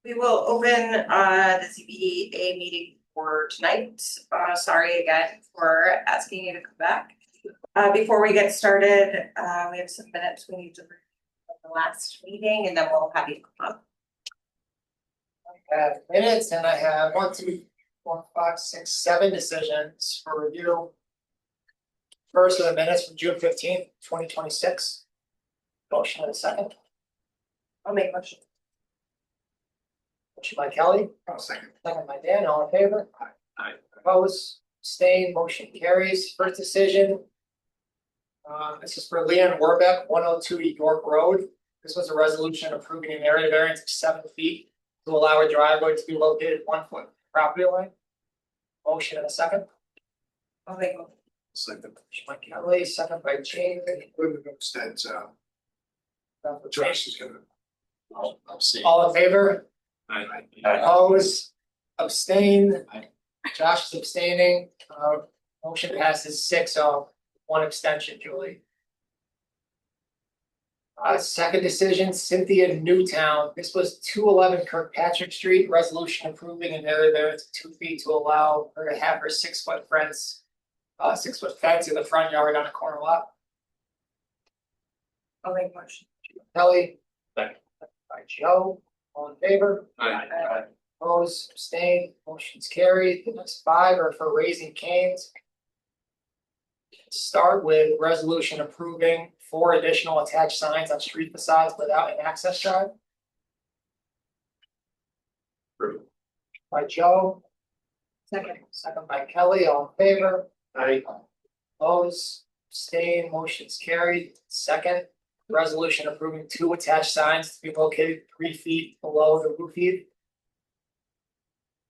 We will open the ZBA meeting for tonight. Sorry again for asking you to come back. Before we get started, we have some minutes we need to review from the last meeting, and then we'll have you come up. I have minutes, and I have 1, 2, 4, 5, 6, 7 decisions for review. First of the minutes from June 15th, 2026. Motion and a second. I'll make a motion. Motion by Kelly. I'll second. Second by Dan, all in favor? Aye. Opposed, abstained, motion carries. First decision. This is for Leon Werbeck, 102 York Road. This was a resolution approving an area variance of 7 feet to allow a driveway to be located 1 foot property line. Motion and a second. I'll make a motion. Second. Motion by Kelly, second by Jamie. Extends, Josh is gonna. I'll see. All in favor? Aye. Opposed, abstain. Aye. Josh is abstaining. Motion passes 6-0, 1 abstention, Julie. Second decision, Cynthia Newtown. This was 211 Kirkpatrick Street, resolution approving an area variance of 2 feet to allow her to have her 6-foot fence. 6-foot fence in the front yard on a corner lot. I'll make a motion. Kelly. Second. By Joe, all in favor? Aye. Opposed, abstained, motion's carried. The next 5 are for Raising Cane's. Start with resolution approving 4 additional attached signs on street facades without an access drive. Approved. By Joe, Second. second by Kelly, all in favor? Aye. Opposed, abstained, motion's carried. Second, resolution approving 2 attached signs to be located 3 feet below the roof heave.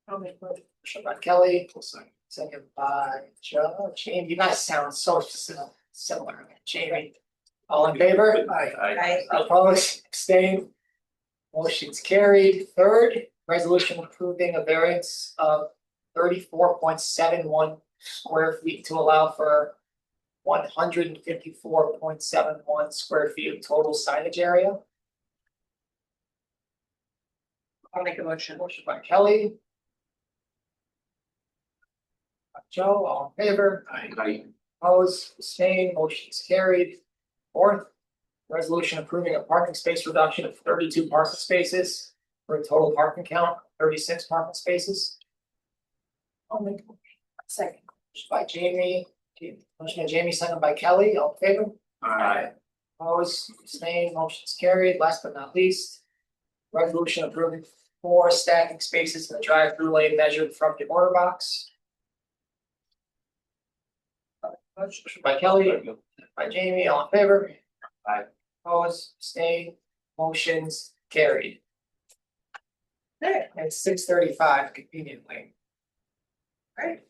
I'll make a motion. Motion by Kelly, Second. second by Joe. Jamie, you guys sound so similar. Jamie, all in favor? Aye. Opposed, abstained. Motion's carried. Third, resolution approving a variance of 34.71 square feet to allow for 154.71 square feet of total signage area. I'll make a motion. Motion by Kelly. By Joe, all in favor? Aye. Opposed, abstained, motion's carried. Fourth, resolution approving a parking space reduction of 32 parking spaces for a total parking count of 36 parking spaces. I'll make a motion. Second. Motion by Jamie, motion by Jamie, second by Kelly, all in favor? Aye. Opposed, abstained, motion's carried. Last but not least, resolution approving 4 stacking spaces in the drive-through lane measured from the order box. Motion by Kelly, by Jamie, all in favor? Aye. Opposed, abstained, motions carried. There. It's 6:35 conveniently. Right.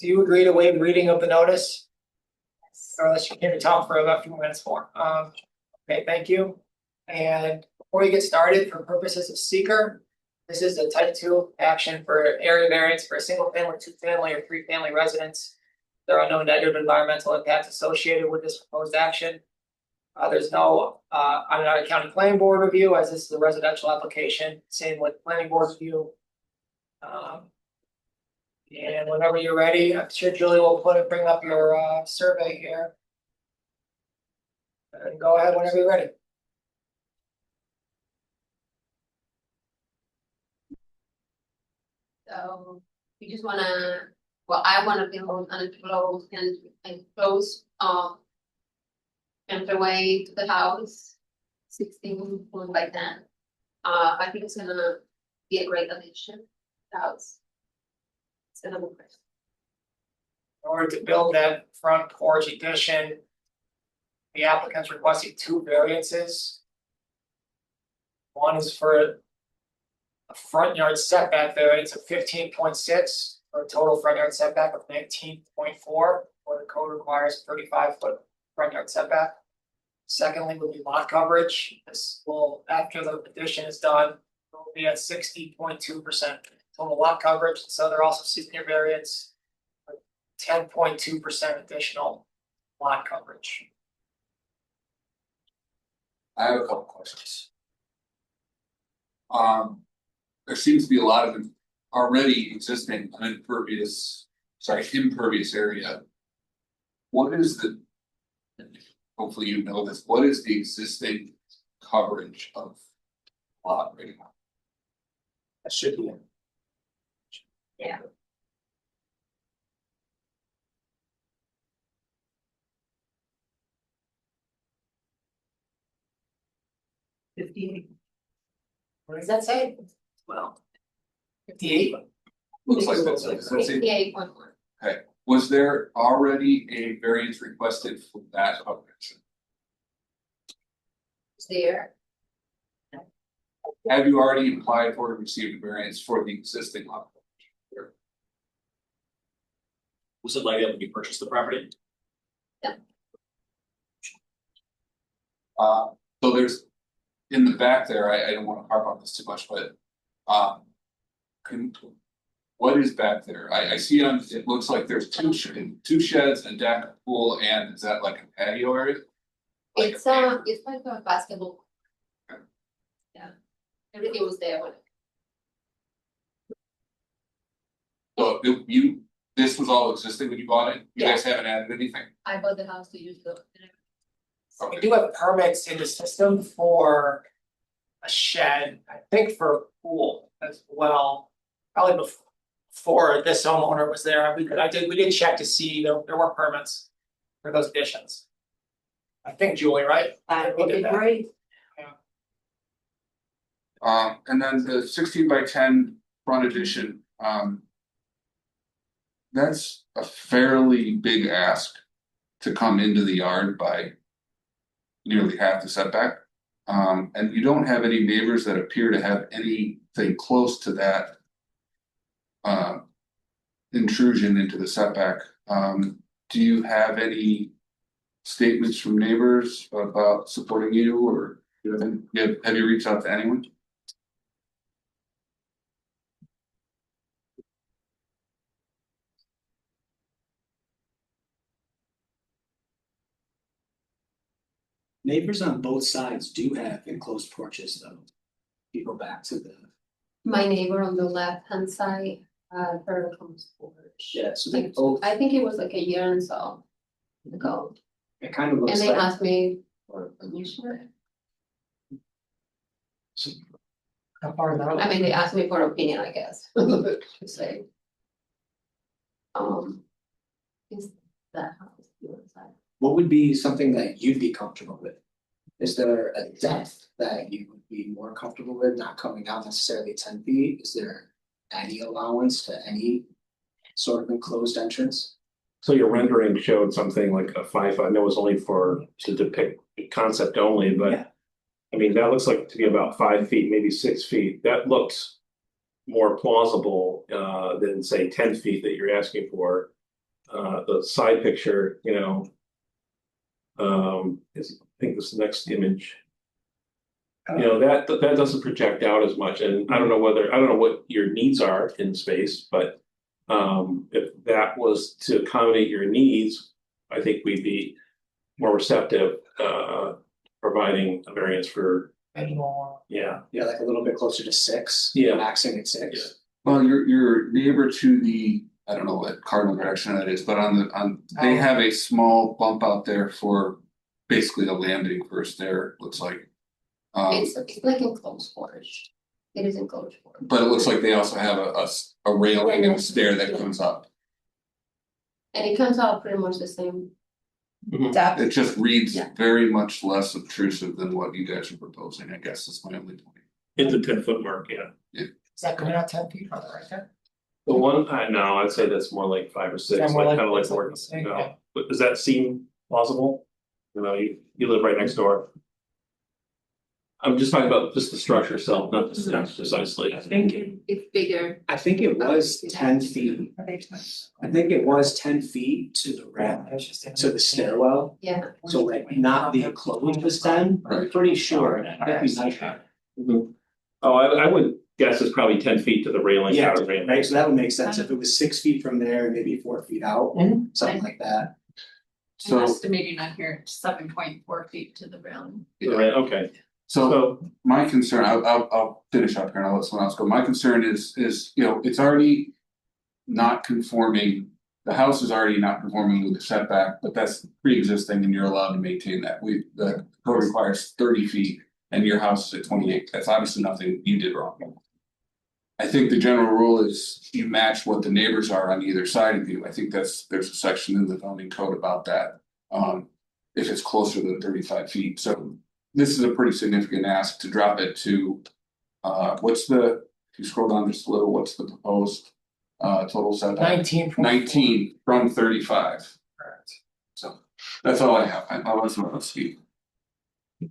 Do you agree to waive reading of the notice? Or unless you can talk for about a few minutes more. Okay, thank you. And before we get started, for purposes of seeker, this is a type 2 action for area variance for a single family, 2-family, or 3-family residence. There are no negative environmental impacts associated with this proposed action. There's no Onondaga County Planning Board review, as this is a residential application. Same with planning board review. And whenever you're ready, I'm sure Julie will bring up your survey here. And go ahead whenever you're ready. So we just wanna, well, I wanna build an enclosed entryway to the house, 16 by 10. I think it's gonna be a great addition to the house. It's gonna be great. In order to build that front porch addition, the applicant's requesting 2 variances. One is for a front yard setback variance of 15.6 for a total front yard setback of 19.4, where the code requires 35-foot front yard setback. Secondly, would be lot coverage. This will, after the addition is done, will be at 60.2% total lot coverage. So they're also seeking a variance for 10.2% additional lot coverage. I have a couple questions. There seems to be a lot of already existing impervious area. What is the? Hopefully you know this, what is the existing coverage of lot right now? That should be. Yeah. What does that say? Well, 58? Looks like that's, let's see, 58.1. was there already a variance requested for that coverage? Is there, Have you already applied for and received a variance for the existing lot? Was it likely when you purchased the property? So there's, in the back there, I don't wanna harp on this too much, but, what is back there? I see on, it looks like there's two sheds, a deck, a pool, and is that like a patio area? Like it's like a basketball. Okay. Yeah, everything was there when So this was all existing when you bought it? You guys haven't added anything? I bought the house to use the. We Okay. do have permits in the system for a shed, I think for a pool as well. Probably before this homeowner was there, we did check to see there were permits for those additions. I think Julie, right? We did that. Great. And then the 16x10 front addition, that's a fairly big ask to come into the yard by nearly half the setback. And you don't have any neighbors that appear to have anything close to that intrusion into the setback. Do you have any statements from neighbors about supporting you, or have you reached out to anyone? Neighbors on both sides do have enclosed porches though. You go back to the, My neighbor on the left hand side, vertical porch. yeah, so they Like, both, I think it was like a year and so ago, it kind of and looks they like, asked me for permission. How far is that? I mean, they asked me for opinion, I guess, to say. Is that house the other side? what would be something that you'd be comfortable with? Is there a depth that you would be more comfortable with, not coming out necessarily 10 feet? Is there any allowance to any sort of enclosed entrance? So your rendering showed something like a 5, I know it's only to depict the concept only, but. Yeah. I mean, that looks like to be about 5 feet, maybe 6 feet, that looks more plausible than say 10 feet that you're asking for. The side picture, is, I think this next image. That doesn't project out as much, and I don't know what your needs are in space, but. If that was to accommodate your needs, I think we'd be more receptive, providing a variance for, Anymore. yeah. Yeah, like a little bit closer to 6. Yeah. Maxing at 6. Well, your neighbor to the, I don't know what cardinal direction that is, but they have a small bump out there for basically a landing for a stair, looks like. It's like enclosed porch. It is enclosed porch. But it looks like they also have a railing and a stair that comes up. And it comes out pretty much the same. depth, It just reads Yeah. very much less obtrusive than what you guys are proposing, I guess is my only point. It's a 10-foot mark, yeah. Is that coming out 10 feet on the right there? The one, no, I'd say that's more like 5 or 6, Yeah, more like like kind of like six, more, six, no. yeah. But does that seem plausible? You live right next door. I'm just talking about just the structure itself, not the steps precisely. I think It's bigger. I think it was 10 feet. I think it was 10 feet to the ramp, to the stairwell. Yeah. So like not the enclosed was 10, I'm pretty sure. That'd be nice. Oh, I would guess it's probably 10 feet to the railing. Yeah, outer railing. right, so that would make sense if it was 6 feet from there, maybe 4 feet out, Mhm. something like that. So I'm estimating on here 7.4 feet to the railing. The okay. So my concern, I'll finish up here and I'll let someone else go. My concern is, you know, it's already not conforming. The house is already not conforming with the setback, but that's pre-existing and you're allowed to maintain that. The code requires 30 feet and your house is at 28. That's obviously nothing you did wrong. I think the general rule is you match what the neighbors are on either side of you. I think there's a section in the zoning code about that. If it's closer than 35 feet, so this is a pretty significant ask to drop it to. If you scroll down just a little, what's the proposed total setback? 19 from 35. Correct. So that's all I have. I'll let someone else speak. No,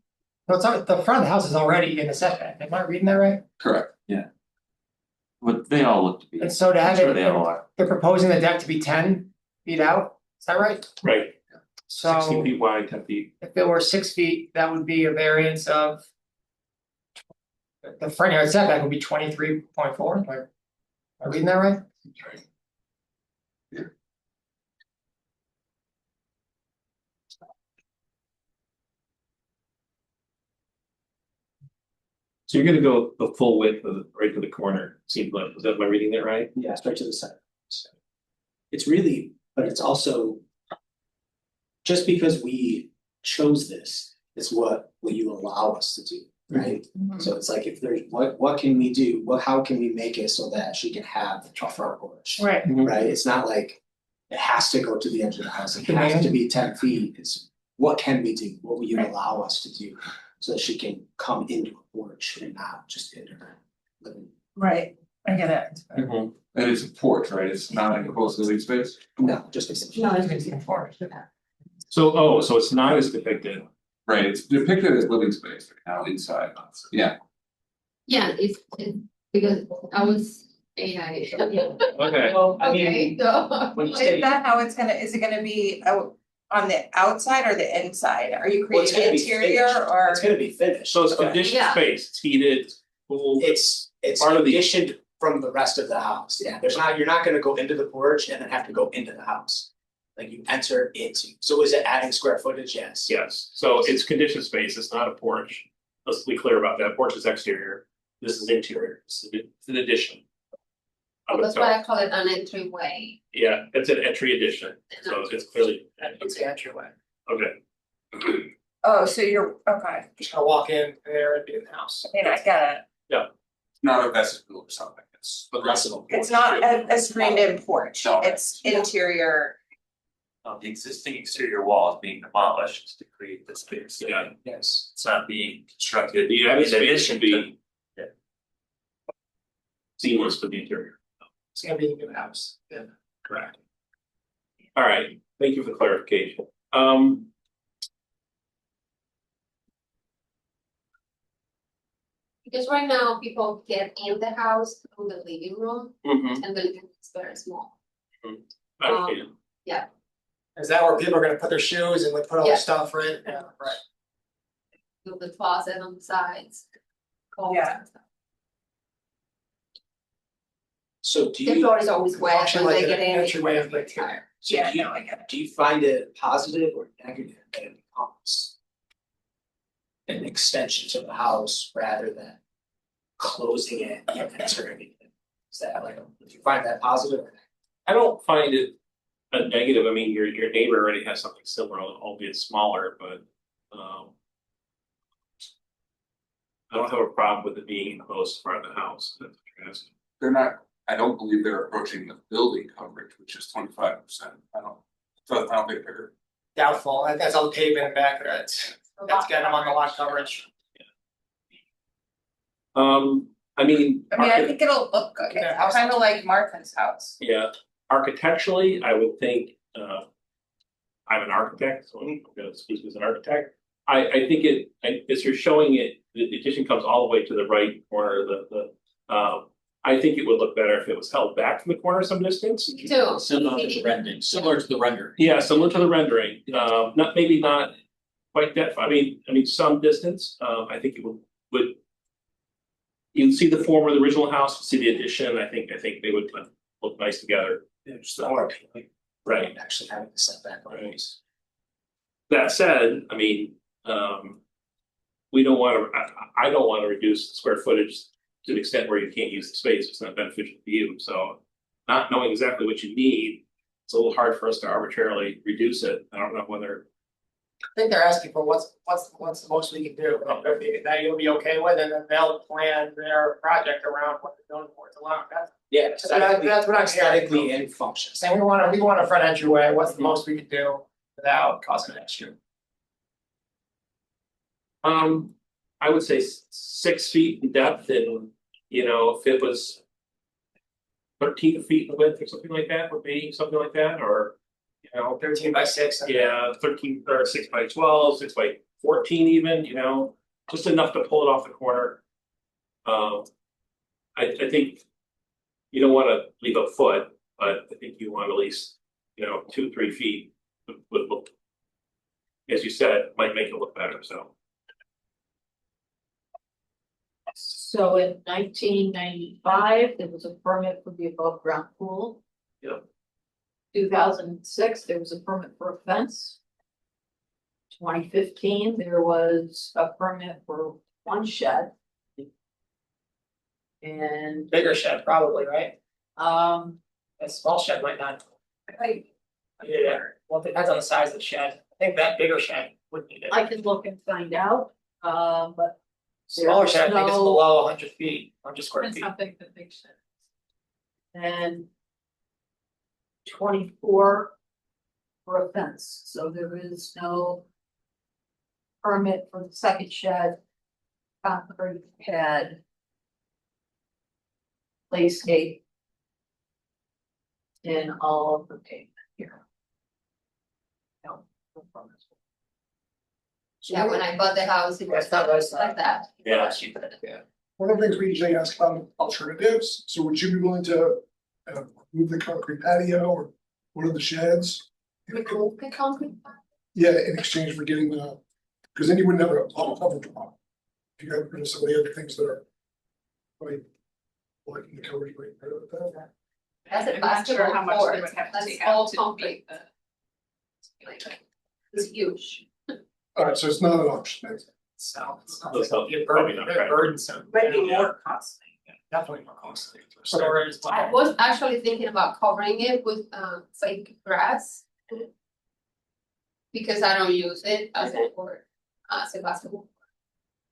it's not, the front of the house is already in the setback, am I reading that right? Correct. But they all look to be. And so to have I'm sure it, they all are. they're proposing the deck to be 10 feet out, is that right? Right, 60 So feet wide, 10 feet. if it were 6 feet, that would be a variance of. The front yard setback would be 23.4, am I reading that right? So you're gonna go the full width of right to the corner, seems like, am I reading that right? Yeah, straight to the center. So it's really, but it's also. Just because we chose this, is what will you allow us to do, right? So it's like if there's, what can we do, how can we make it so that she can have a front porch? Right. Right, it's not like it has to go to the edge of the house, it has to be 10 feet, it's what can we do, what will you allow us to do? So that she can come into a porch and not just into her living. Right, I get it. And it's a porch, right? It's not enclosed living space. No, just a. No, it's just for it. So, so it's not as depicted. Right, it's depicted as living space now inside. Yeah, Yeah, it's because I was AI. Okay. Well, Okay, so. when you Is say. that how it's gonna, is it gonna be out on the outside or the inside? Are you Well, it's creating gonna be interior finished. or? It's gonna be finished. So it's Okay. conditioned Yeah. space, it's heated, cool. It's Part of the- conditioned from the rest of the house, yeah, you're not gonna go into the porch and then have to go into the house. Like you enter into, so is it adding square footage? Yes. Yes, so it's conditioned space, it's not a porch. Let's be clear about that, porch is exterior, this is interior, it's an addition. That's why I call it an entryway. Yeah, it's an entry addition, so it's clearly, It's the entryway. okay. Oh, so you're, okay, Just gonna walk in there and be in the house. I mean, I get it. not a vestibule or something, it's progressive. It's not a screened in porch, No. it's interior. The existing exterior wall is being demolished to create this space. Yeah. Yes. It's not being constructed. The added in space addition should be to- seamless to the interior, It's gonna be the new house. Yeah. correct. All right, thank you for the clarification. Because right now, people get in the house through the living room Mhm, and the living room is very small. I understand. Is that where people are gonna put their shoes and like put all their Yeah. stuff, right? Yeah, right. With the closet on the sides. Yeah. So do The you, floor is always wet Function when like they an get in. entryway of it's like- tired. so Yeah, do you, no, I get it. do you find it positive or negative that it becomes an extension to the house rather than closing it and entering it? Is that like, do you find that positive or negative? I don't find it a negative, I mean, your neighbor already has something similar, albeit smaller, but, I don't have a problem with it being enclosed front of the house, that's what you're asking. They're not, I don't believe they're approaching the building coverage, which is 25%. I don't think they're. Doubtful, that's all the pavement back there, that's getting them on the lot coverage. I mean. I think it'll look good, Yeah, it's house- kind of like Martha's house. Yeah, architecturally, I would think, I'm an architect, so I'm gonna speak as an architect. I think as you're showing it, the addition comes all the way to the right corner of I think it would look better if it was held back from the corner some distance. Me too. Similar to the rendering, similar to the render. Yeah, similar to the rendering, maybe not quite that, far. I mean, some distance, I think it would. You'd see the form of the original house, see the addition, I think they would look nice together. They're just more appealing. Right. than actually having the setback on Right. these. That said, I mean, we don't wanna, I don't wanna reduce the square footage to the extent where you can't use the space, it's not beneficial to you, so. Not knowing exactly what you need, it's a little hard for us to arbitrarily reduce it, I don't know whether. I think they're asking for what's the most we can do, that you'll be okay with, and then they'll plan their project around what they're going for, it's a lot, that's what I'm hearing. Aesthetically and function. Saying we want a front entryway, what's the most we can do without causing an issue? I would say 6 feet in depth and, you know, if it was. 13 feet in width or something like that would be something like that, or, you know, 13 by 6. yeah, 13 or 6 by 12, 6 by 14 even, you know, just enough to pull it off the corner. I think you don't wanna leave a foot, but I think you want at least, you know, 2-3 feet would look. As you said, might make it look better, so. So in 1995, there was a permit for the above ground pool. Yep. 2006, there was a permit for a fence. 2015, there was a permit for one shed. And Bigger shed probably, right? a A small shed might not. Right. Yeah, well, it depends on the size of the shed, I think that bigger shed would need it. I can look and find out, but Smaller shed, I think it's no- below 100 feet, 100 square depends feet. how big the big shed is. And 24 for a fence, so there is no permit for the second shed, concrete pad, playscape, and all of the pavement here. No permits. Yeah, when I bought the house, it was That's not nice. like that. Yeah. One of the things we usually ask about alternatives, so would you be willing to move the concrete patio or one of the sheds? Remove the concrete. Yeah, in exchange for getting the, because then you wouldn't have a coverage problem. If you got rid of some of the other things that are. Like, the coverage rate, right with that. That's a I'm not sure how basketball much they court, would have to that's take all out to concrete. make the. Like, it's huge. Alright, so it's not an option. So it's not That's like be a probably burden, not right. burdensome. Might be more costly. Definitely more costly for storage. I was actually thinking about covering it with fake grass. Because I don't use it as a court, as a basketball court.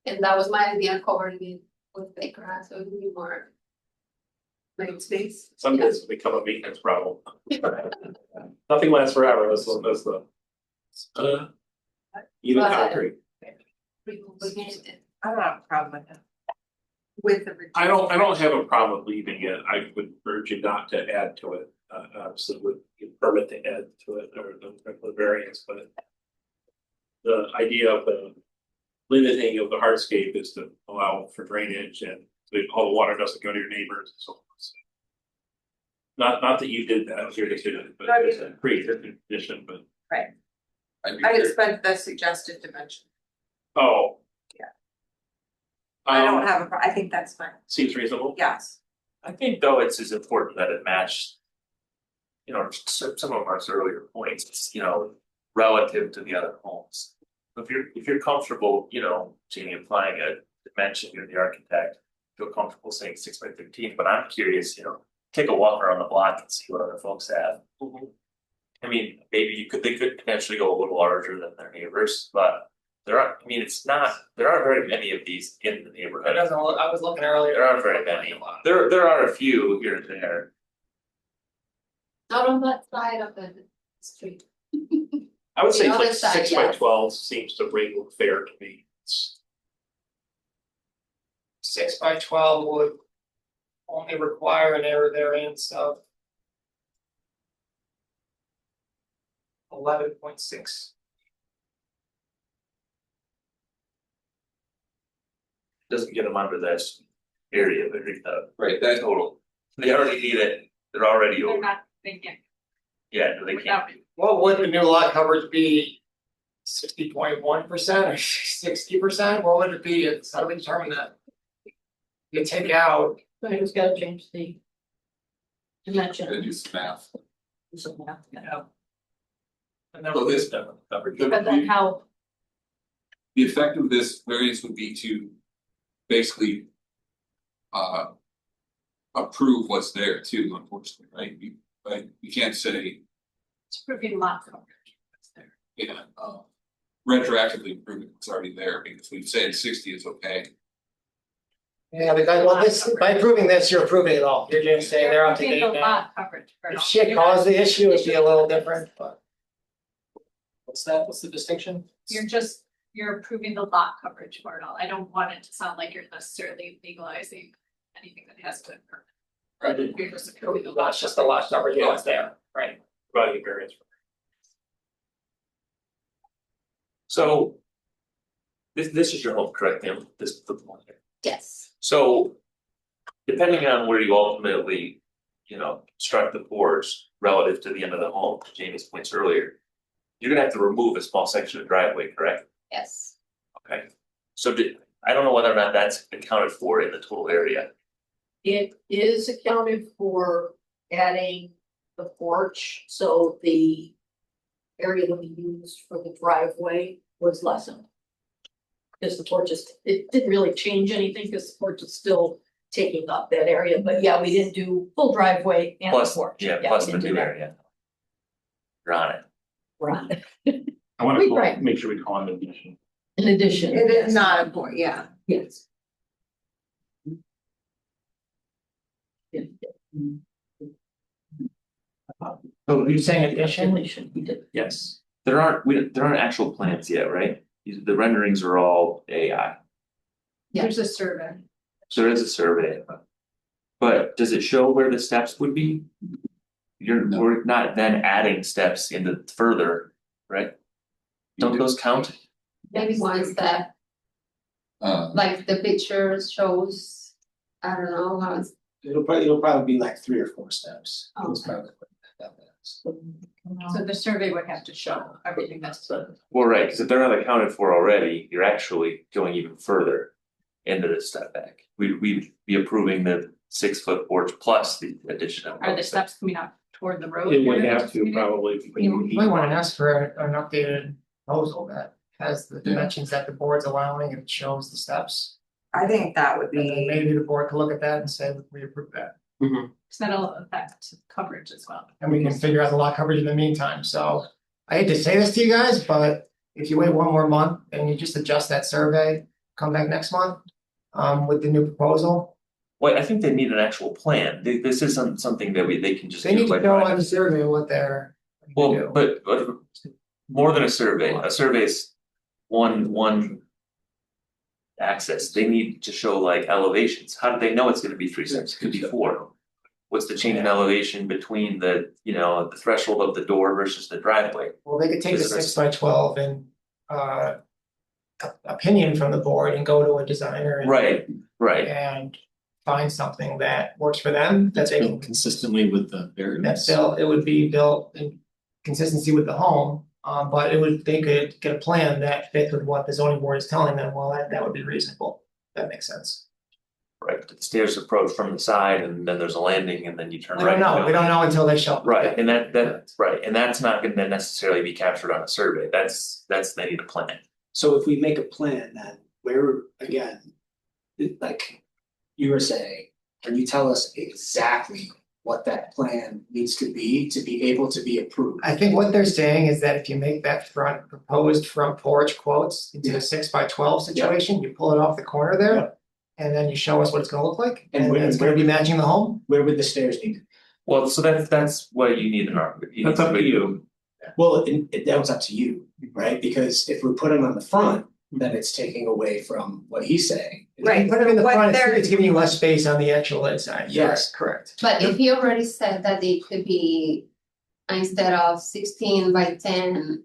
And that was my idea, covering it with fake grass, so it would be more. Green space. Some days it become a maintenance problem. Nothing lasts forever, that's the. Even But- concrete, I don't have a problem with it. With the. I don't have a problem with leaving it, I would urge you not to add to it, obviously would you permit to add to it or the variance, but. The idea of the limiting of the hardscape is to allow for drainage and all the water doesn't go to your neighbors and so forth. Not that you did that, it was your decision, but it's a pre-existing condition, but. I'd be I curious. expect the suggested dimension. Oh. Yeah. I don't Um, have I think that's fine, seems reasonable. yes. I think though it's as important that it match. You know, some of Mark's earlier points, you know, relative to the other homes. If you're comfortable, you know, Jamie applying a dimension, you're the architect, feel comfortable saying 6 by 13, but I'm curious, you know, take a walk around the block and see what other folks have. I mean, maybe they could potentially go a little larger than their neighbors, but there are very many of these in the It neighborhood. doesn't look, I was looking earlier. There aren't very many. There are a few here and there. Not on that side of the street. I would say The other like side, 6 by yes. 12 seems to ring fair to me. 6 by 12 would only require an area variance of 11.6. Doesn't get them under this area, but Right, that total. They already need it, they're already over, thinking. yeah, no, they can't. What would the new lot coverage be? 60.1% or 60%? What would it be? It's how do we determine that? You take out, So I just gotta change the dimension. Then do some math. Do some math. you know. And then So this- Coverage. The- But then how, The effect of this variance would be to basically. Approve what's there too, unfortunately, right? You can't say, It's pretty lot coverage. That's there. yeah, retroactively improve it, it's already there, because we've said 60 is okay. Yeah, because well, this, by approving this, you're approving it all, you're just saying they're up to Approving date the now. lot coverage. If shit caused the issue, it'd be a little different, but. What's that, what's the distinction? You're approving the lot coverage for it all. I don't want it to sound like you're necessarily legalizing anything that has to occur. Right. You're just approving the Well, lot. it's just the lot coverage, yeah, it's there, right? Providing a variance. So. This is your home, correct, Tim? This is the point here. Yes. So. Depending on where you ultimately, struck the porch relative to the end of the home, to Jamie's points earlier. You're gonna have to remove a small section of driveway, correct? Yes. Okay. So I don't know whether or not that's accounted for in the total area. It is accounted for adding the porch, so the area that we used for the driveway was lessened. Because the porch it didn't really change anything, because the porch is still taking up that area, but yeah, we didn't do full driveway and the Plus, porch. yeah, we plus the didn't do new that. area. You're on it. Right, I wanna Right. make sure we call it an addition. in addition. It is not important, yeah. Yes. So you're saying addition? We did. Yes. There aren't actual plans yet, right? The renderings are all AI. There's a survey. So there is a survey. But does it show where the steps would be? No. We're not then adding steps into further, right? Don't those count? Maybe one step, like the picture shows, I don't know how it's. It'll probably be like 3 or 4 steps. Oh, It's okay. probably that is. So the survey would have to show everything that's. Well, right, because if they're not accounted for already, you're actually going even further into the step back. We'd be approving the 6-foot porch plus the addition of. Are the steps coming out toward the road? It would have to probably. You might wanna ask for an updated proposal that has the dimensions that the board's allowing and shows the steps. I think that would And then be, maybe the board could look at that and say, we approve that. Cause that'll affect coverage as well. And we can figure out the lot coverage in the meantime, so. I hate to say this to you guys, but if you wait one more month and you just adjust that survey, come back next month. With the new proposal, Well, I think they need an actual plan. This isn't something that they can just they need do to by show on drawing. the survey what they're. Well, gonna do. but more than a survey is one. Access, they need to show like elevations. How do they know it's gonna be 3 steps? It could be 4. What's the change in elevation between the threshold of the door versus the driveway? Well, they could take the Visitors. 6x12 and opinion from the board and go to a designer and. Right, And find something that works for them, that they can, consistently with the that's built, it would be built in consistency with the home. But they could get a plan that fits with what the zoning board is telling them, well, that would be reasonable, that makes sense. right. The stairs approach from the side and then there's a landing and then you turn We right. don't know until they show. Right, and that's right, and that's not gonna necessarily be captured on a survey. That's they need a plan. So if we make a plan, then where, again, like you were saying, can you tell us exactly what that plan needs to be able to be approved? I think what they're saying is that if you make that proposed front porch quotes into a 6x12 situation, you pull it off the corner there. Yeah. And then you show us what it's gonna look like, And and where- it's gonna be matching the home. Where would the stairs need to be? Well, so that's what you need an architect. That's up to you. Well, that was up to you, right? Because if we put them on the front, then it's taking away from what he's saying. Right. Put it in the What front, they're- it's giving you less space on the actual inside. Yes. Correct. But if he already said that it could be instead of 16x10.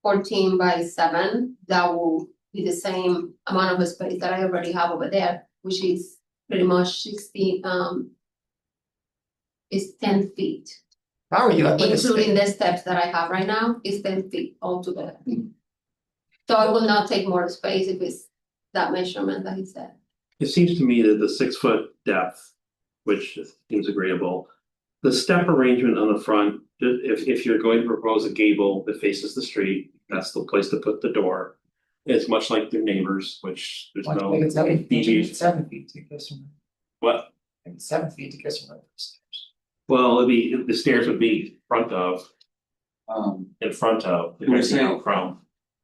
14x7, that will be the same amount of space that I already have over there, which is pretty much 60, is 10 feet. If I were you, I'd put this. Including the steps that I have right now, is 10 feet altogether. So I will not take more space if it's that measurement that he said. It seems to me that the 6-foot depth, which seems agreeable, The step arrangement on the front, if you're going to propose a gable that faces the street, that's the place to put the door. It's much like their neighbors, which there's no. Make it 7 feet, BG. 7 feet to kiss from, What? maybe 7 feet to kiss from the stairs. Well, the stairs would be front of, in front of, What are you saying? out from.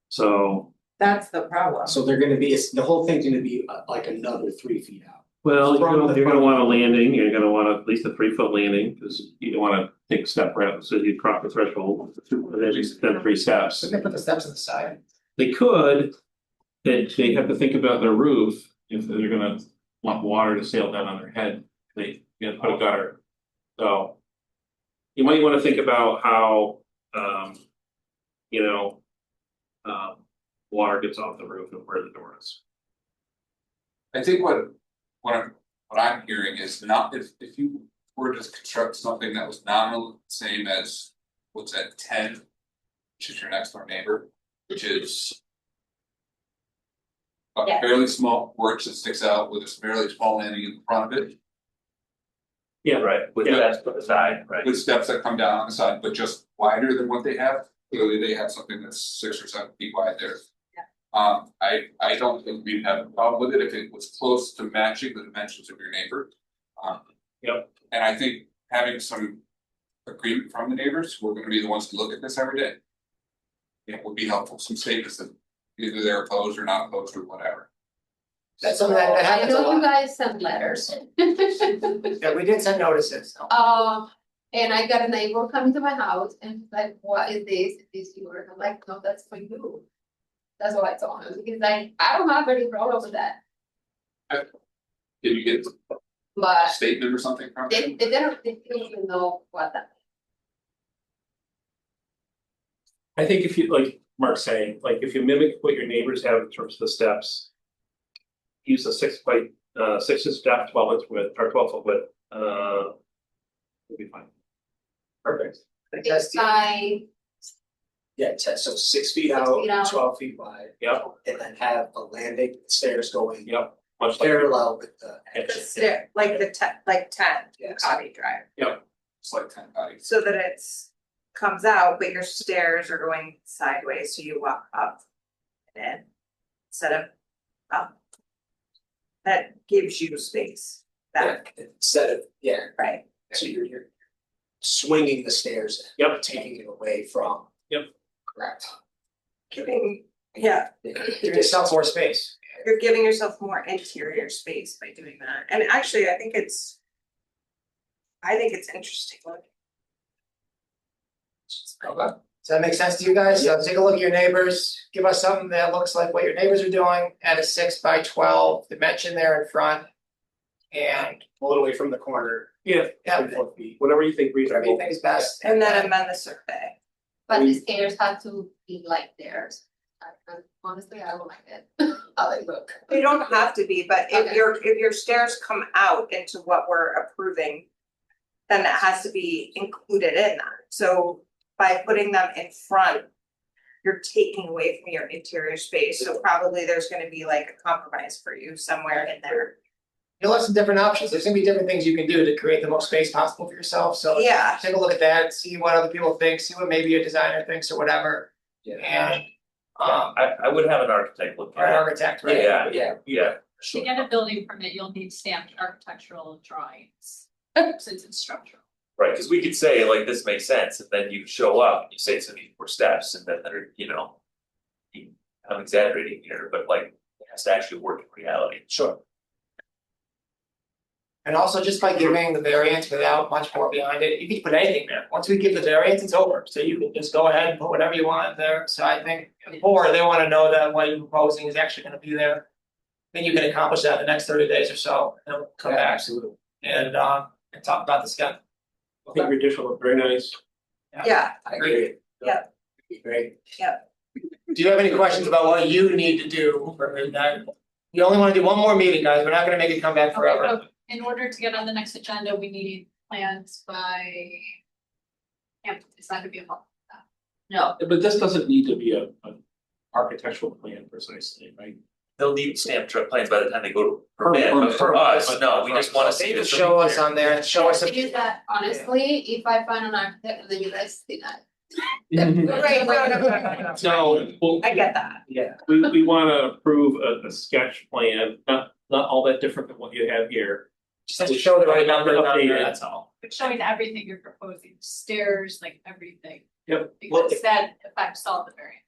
So, That's the problem. So they're gonna be, the whole thing's gonna be like another 3 feet out. well, From the you're gonna front. want a landing, you're gonna want at least a 3 foot landing, because you don't wanna take a step right, so you cross the threshold, and then 3 steps. So they put the steps on the side. They could, they have to think about their roof, if they're gonna want water to sail down on their head, they gotta put a gutter. So. You might wanna think about how, you know. Water gets off the roof and where the door is. I think what I'm hearing is not, if you were to construct something that was nominally the same as what's at 10. Which is your next door neighbor, which is. A Yeah. fairly small porch that sticks out with a fairly small landing in front of it, Yeah, Right, with Yeah. that put aside, right? with steps that come down on the side, but just wider than what they have. Clearly, they have something that's 6 or 7 feet wide there. I don't think we'd have a problem with it if it was close to matching the dimensions of your neighbor. Yep. And I think having some agreement from the neighbors, who are gonna be the ones to look at this every day. It would be helpful, some statements that either they're opposed or not opposed or whatever. That's something that happens a I know you lot. guys send letters. Yeah, we did send notices. And I got a neighbor coming to my house and like, what is this? Is this yours? I'm like, no, that's for you. That's what I told him, because I don't have any problem with that, Did you get a but statement or something from they them? don't even know what that. I think if you, like Mark's saying, like if you mimic what your neighbors have in terms of the steps. Use a 6 by 6 inch depth, 12 inch width, or 12 foot width, it'll be fine. Perfect. It's like, Yeah, so 6 feet 6 out, feet out. 12 feet wide, Yep, and then have a landing, stairs going yep, much like. parallel with the. Yeah. The stair, like the 10 Yes. Cotty Drive, It's like 10 bodies. so that it's comes out, but your stairs are going sideways, so you walk up and in instead of up. That gives you space back, Instead of, right? so you're swinging the stairs. Yep. Taking it away from. Yep. Correct. Giving, yeah, Give yourself more space. you're giving yourself more interior space by doing that, and actually, I think it's interesting looking. Okay. Does that make sense to you guys? So take a look at your neighbors, give us something that looks like what your neighbors are doing, add a 6 by 12 dimension there in front. And pull it away from the corner. Yeah, Yeah, 4 feet, whatever you think whatever you reasonable. think is best. And then amend the survey. but the stairs have to be like theirs. Honestly, I don't like it, how they look. They don't have to be, but if Okay. your stairs come out into what we're approving. Then that has to be included in that, so by putting them in front. You're taking away from your interior space, so probably there's gonna be like a compromise for you somewhere in there. You'll have some different options, there's gonna be different things you can do to create the most space possible for yourself, so. Yeah, Take a look at that, see what other people think, see what maybe your designer thinks or whatever, Yeah. and. I would have an architect look Or an at architect, it, right? yeah, Yeah. yeah, To get a building permit, you'll need stamped architectural drawings, since it's structural. right, cause we could say like, this makes sense, and then you show up, and you say it's gonna be 4 steps, and then there, you know. I'm exaggerating here, but like, it has to actually work in reality. Sure. And also just by giving the variance without much more behind it, you can put anything there, once we give the variance, it's over, so you can just go ahead and put whatever you want there, so I think. Or they wanna know that what you're proposing is actually gonna be there. Then you can accomplish that in the next 30 days or so, and then come back Absolutely. and talk about this again. I think your addition look very nice. yeah, I agree. Yeah. Great. Do you have any questions about what you need to do for that? You only wanna do one more meeting, guys, we're not gonna make it come back forever. Okay, so in order to get on the next agenda, we need plans by. Yeah, it's not gonna be a problem. No, But this doesn't need to be a architectural plan precisely, right? they'll need stamped plans by the time they go to permit, but for us, no, we just wanna see They this. just show us on there, show us. The thing is that honestly, if I find an architect and then you guys see that. Right, no. So, well, I get that. Yeah. we wanna approve a sketch plan, not all that different than what you have here. Just to show the right numbers on there, Updated. that's all. But showing everything you're proposing, stairs, like everything. Yep. Because that affects all the variances.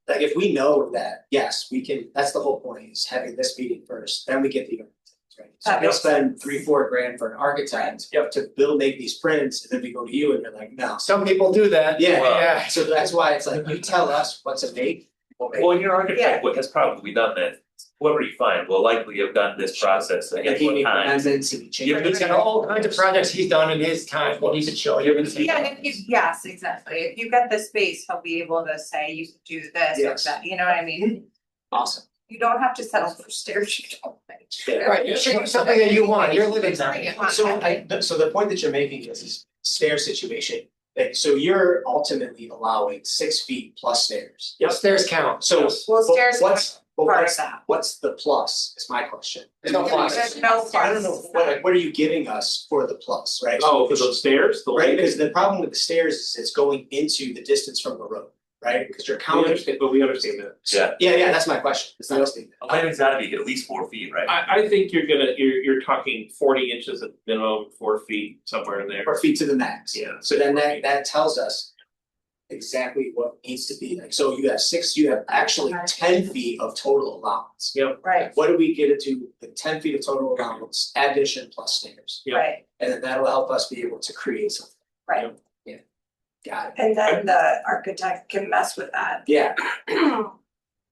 Like if we know that, yes, we can, that's the whole point, is having this meeting first, then we get the architect, right? So That we'll makes spend $3-4 grand for an architect. Yep. To make these prints, and then we go to you and you're like, no. Some people do that. Yeah, Yeah. so that's why it's like, you tell us what to make, we'll make. Well, your architect has probably done that, whoever you find will likely have done this process And again he one made time. amendments and he changed. He's got all kinds of projects he's done in his time, well, he could show you. Yeah, and if you, yes, exactly, if you get the space, he'll be able to say you could do this or Yes. that, you know what I mean? Awesome. You don't have to settle for stairs, you don't think. Right, you show something that you want, you're living there. Right. So the point that you're making is this stair situation, like, so you're ultimately allowing 6 feet plus stairs. Yep, stairs count, So Well, stairs what's part of that. what's the plus, is my question. There's no plus. There's no plus. I don't know, what are you giving us for the plus, right? Oh, for those stairs, the Right, lighting? because the problem with the stairs is it's going into the distance from the road, right? Because you're We counting. understand, but we understand that. Yeah, Yeah, that's my question, it's not a a lighting's gotta be at least 4 feet, right? I think you're talking 40 inches at minimum, 4 feet, somewhere in there. 4 feet to the max. Yeah. So then that tells us exactly what needs to be, like, so you have actually 10 feet of total allowance. Right, What do we get it to, the 10 feet of total allowance, addition plus stairs, Yeah. right, and then that'll help us be able to create something. right, Got it. and then the architect can mess with that. Yeah.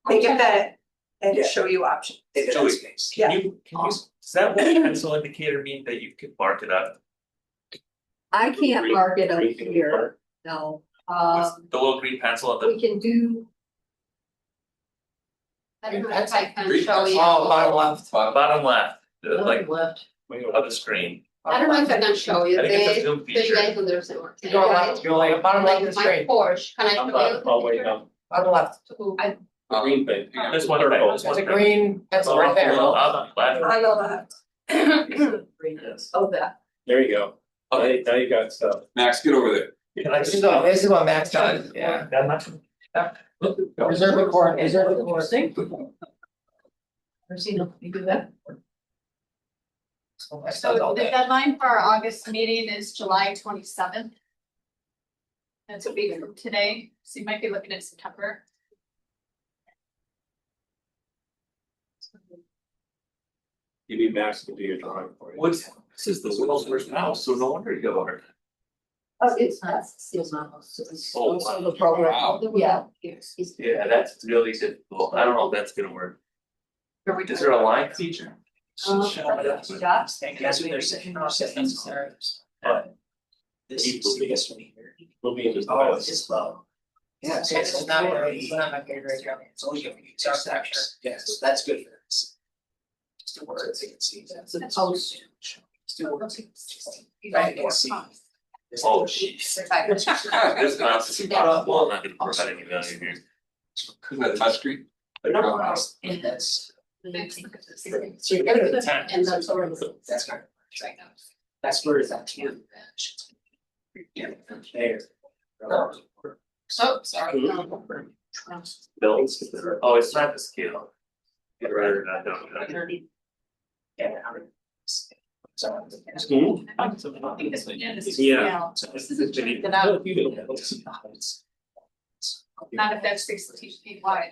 They get that and Yeah. show you options. Take Joey, that space. Yeah. Can you, does that little pencil indicator mean that you can mark it up? I can't mark it up Green thing here, apart. no, With the little green pencil at the, we can do, I don't know if I can show you. Oh, bottom left. bottom left, like left. of the screen. I don't know if I can show you I think it's a this, zoom so you feature. guys understand what I'm Go saying, left, right? go like bottom left of the Like my screen, Porsche, can I show you? Oh, wait, no, bottom left. I- the green thing. This one, Circle. this There's a one. green pencil right there. Up, left. I know that. Oh, that. There you go. Now you got stuff. Max, get over there. Can I This just? is what Max done, yeah. That much? Reserve the court, reserve the court. Ever seen you do that? So Max does So all the day. deadline for our August meeting is July 27th. That's a week from today, so you might be looking at September. Maybe Max can do your drawing for you. What's, this is the world's first house, so no wonder you go over. Oh, it's not, it's not. It's Oh, also the program, wow. yeah. Yeah, that's really difficult. I don't know if that's gonna work. Is there a line feature? That's what they're saying, they're saying necessary. But this is the biggest one here. We'll be in just. Oh, it's just low. Yeah, so It's not very, it's not my favorite job. It's only giving you two sections. Yes, that's good for this. Just the words you can see. It's a post. Just the words you can see. You Right, don't you can see. Oh, jeez. This mouse is, well, I'm not gonna provide any value here. Isn't that touchscreen? But no, and that's, So you get it at 10. And that's already. that's not, that's where it's at. Yeah, from there. So, sorry. Bills, oh, it's not the scale. You'd rather not know. Yeah. So. Hmm? I think this one, yeah, this is. Yeah. So This is a check that out, not if that's 16 feet wide.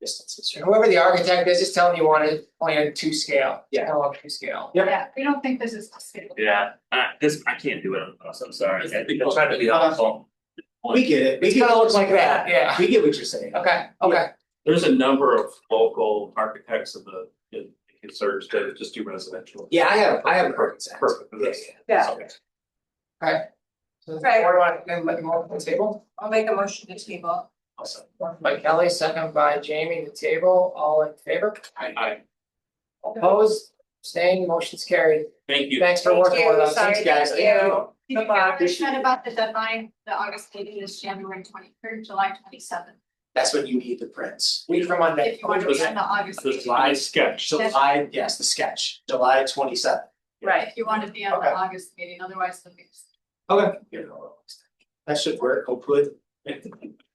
Distances. Whoever the architect is, just tell them you want it plan to scale. Yeah. I want to scale. Yeah, we don't think this is the scale. Yeah, I can't do it on us, I'm sorry, I think I'm trying to be helpful. We get it. We It's get gonna look like that, yeah. We get what you're saying. Okay, okay. There's a number of local architects in search that just do residential. Yeah, I have a perfect sense. Perfect for this. Yeah. Okay. Okay. So, Right. what do I, then let me move the table? I'll make a motion to table. Awesome. Motion by Kelly, second by Jamie, the table, all in favor? I Opposed, abstained, motion's carried. thank you. Thanks for working with us. Sorry, Thanks, guys. thank you. Did you Bye-bye. understand about the deadline, the August meeting is January 23rd, July 27th. That's when you need the prints. Week from Monday. If you want to be on the August. The meeting. July sketch. July, yes, the sketch, July 27th. Right. If you want to be on Okay. the August meeting, otherwise the next. Okay. That should work, hopefully.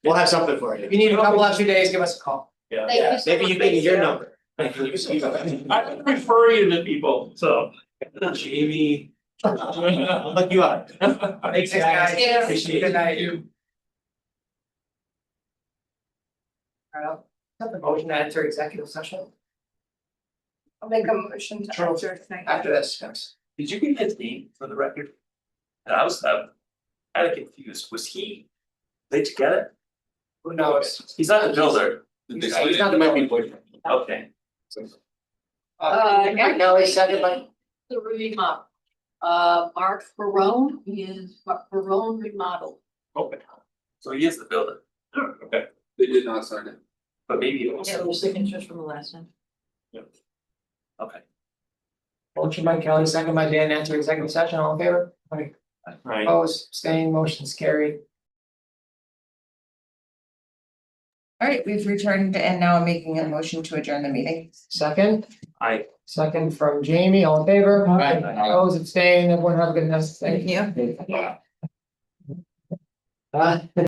We'll have something for If you. you need a couple extra days, give us a call. Yeah. Thank Yeah, you so maybe you much. give me your number. I refer you to people, so. Jamie. I'll look you up. Thanks, guys. Yeah. Appreciate it. Good night. Alright, have the motion to enter executive session I'll make a motion to Sure. enter tonight. after this, yes. Did you get his name for the record? And I was kind of confused. Was he? Did you get it? Who knows? He's not the builder. He's not the boyfriend. Okay. Right now, it's second by. The remodel. Mark Barone is Barone Remodel. Okay. So he is the builder. Okay. They did not sign it. But maybe it was. Yeah, those signatures from the last time. Okay. Motion by Kelly, second by Dan, enter executive session, all in favor? Aye. Right. Opposed, abstaining, motion's carried. All right, we've returned and now I'm making a motion to adjourn the meeting. Second, Aye. second from Jamie, all in favor? Aye. Opposed, abstaining, everyone have a good night. Thank you. Yeah. Uh,